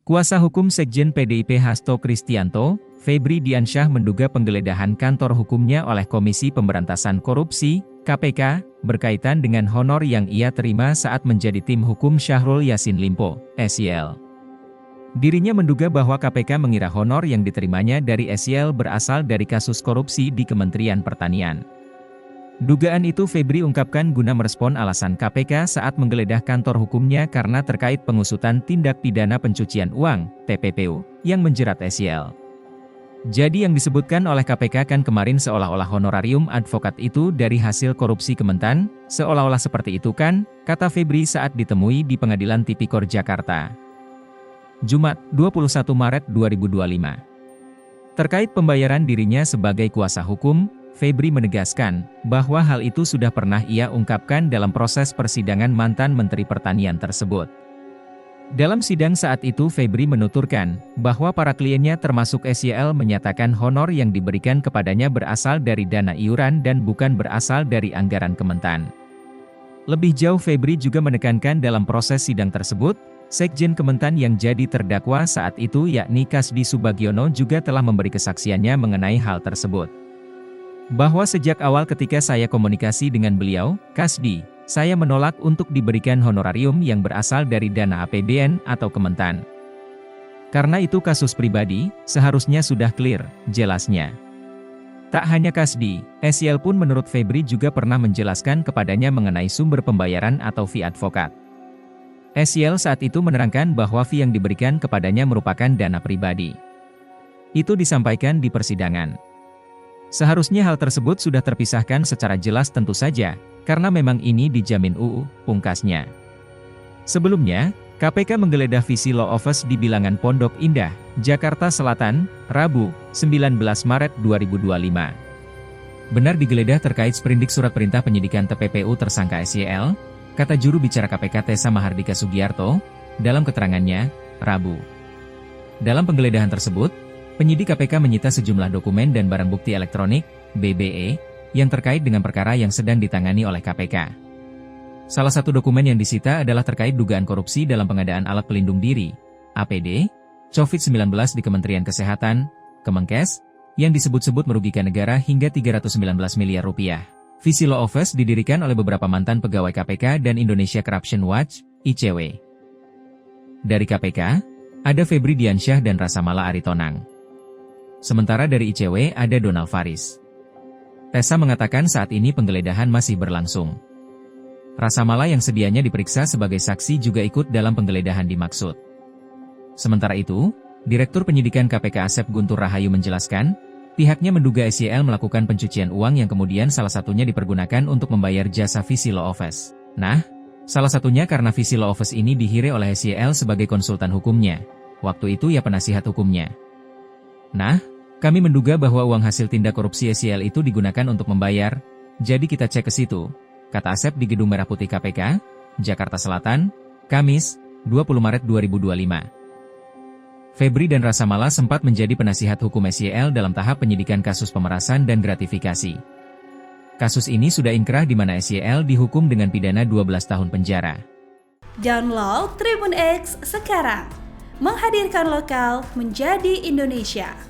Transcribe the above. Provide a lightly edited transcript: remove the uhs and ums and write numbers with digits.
Kuasa hukum Sekjen PDIP Hasto Kristianto, Febri Diansyah menduga penggeledahan kantor hukumnya oleh Komisi Pemberantasan Korupsi, KPK, berkaitan dengan honor yang ia terima saat menjadi tim hukum Syahrul Yassin Limpo, SYL. Dirinya menduga bahwa KPK mengira honor yang diterimanya dari SYL berasal dari kasus korupsi di Kementerian Pertanian. Dugaan itu Febri ungkapkan guna merespon alasan KPK saat menggeledah kantor hukumnya karena terkait pengusutan tindak pidana pencucian uang, TPPU, yang menjerat SYL. Jadi yang disebutkan oleh KPK kan kemarin seolah-olah honorarium advokat itu dari hasil korupsi Kementan, seolah-olah seperti itu kan, kata Febri saat ditemui di Pengadilan Tipikor Jakarta. Jumat, 21 Maret 2025. Terkait pembayaran dirinya sebagai kuasa hukum, Febri menegaskan bahwa hal itu sudah pernah ia ungkapkan dalam proses persidangan mantan Menteri Pertanian tersebut. Dalam sidang saat itu Febri menuturkan bahwa para kliennya termasuk SYL menyatakan honor yang diberikan kepadanya berasal dari dana iuran dan bukan berasal dari anggaran Kementan. Lebih jauh Febri juga menekankan dalam proses sidang tersebut, Sekjen Kementan yang jadi terdakwa saat itu yakni Kasdi Subagiono juga telah memberi kesaksiannya mengenai hal tersebut. Bahwa sejak awal ketika saya komunikasi dengan beliau, Kasdi, saya menolak untuk diberikan honorarium yang berasal dari dana APBN atau Kementan. Karena itu kasus pribadi, seharusnya sudah clear, jelasnya. Tak hanya Kasdi, SYL pun menurut Febri juga pernah menjelaskan kepadanya mengenai sumber pembayaran atau fee advokat. SYL saat itu menerangkan bahwa fee yang diberikan kepadanya merupakan dana pribadi. Itu disampaikan di persidangan. Seharusnya hal tersebut sudah terpisahkan secara jelas tentu saja, karena memang ini dijamin UU, pungkasnya. Sebelumnya, KPK menggeledah Visi Law Office di Bilangan Pondok Indah, Jakarta Selatan, Rabu, 19 Maret 2025. Benar digeledah terkait sprindik surat perintah penyidikan TPPU tersangka SYL, kata juru bicara KPK Tessa Mahardika Sugiarto, dalam keterangannya, Rabu. Dalam penggeledahan tersebut, penyidik KPK menyita sejumlah dokumen dan barang bukti elektronik, BBE, yang terkait dengan perkara yang sedang ditangani oleh KPK. Salah satu dokumen yang disita adalah terkait dugaan korupsi dalam pengadaan alat pelindung diri, APD, COVID-19 di Kementerian Kesehatan, Kemenkes, yang disebut-sebut merugikan negara hingga 319 miliar rupiah. Visi Law Office didirikan oleh beberapa mantan pegawai KPK dan Indonesia Corruption Watch, ICW. Dari KPK, ada Febri Diansyah dan Rasamala Aritonang. Sementara dari ICW ada Donald Faris. Tessa mengatakan saat ini penggeledahan masih berlangsung. Rasamala yang sedianya diperiksa sebagai saksi juga ikut dalam penggeledahan dimaksud. Sementara itu, Direktur Penyidikan KPK Asep Guntur Rahayu menjelaskan, pihaknya menduga SYL melakukan pencucian uang yang kemudian salah satunya dipergunakan untuk membayar jasa Visi Law Office. Nah, salah satunya karena Visi Law Office ini dihire oleh SYL sebagai konsultan hukumnya. Waktu itu ia penasihat hukumnya. Nah, kami menduga bahwa uang hasil tindak korupsi SYL itu digunakan untuk membayar, jadi kita cek ke situ, kata Asep di Gedung Merah Putih KPK, Jakarta Selatan, Kamis, 20 Maret 2025. Febri dan Rasamala sempat menjadi penasihat hukum SYL dalam tahap penyidikan kasus pemerasan dan gratifikasi. Kasus ini sudah inkrah di mana SYL dihukum dengan pidana 12 tahun penjara. Download Tribun X sekarang, menghadirkan lokal menjadi Indonesia.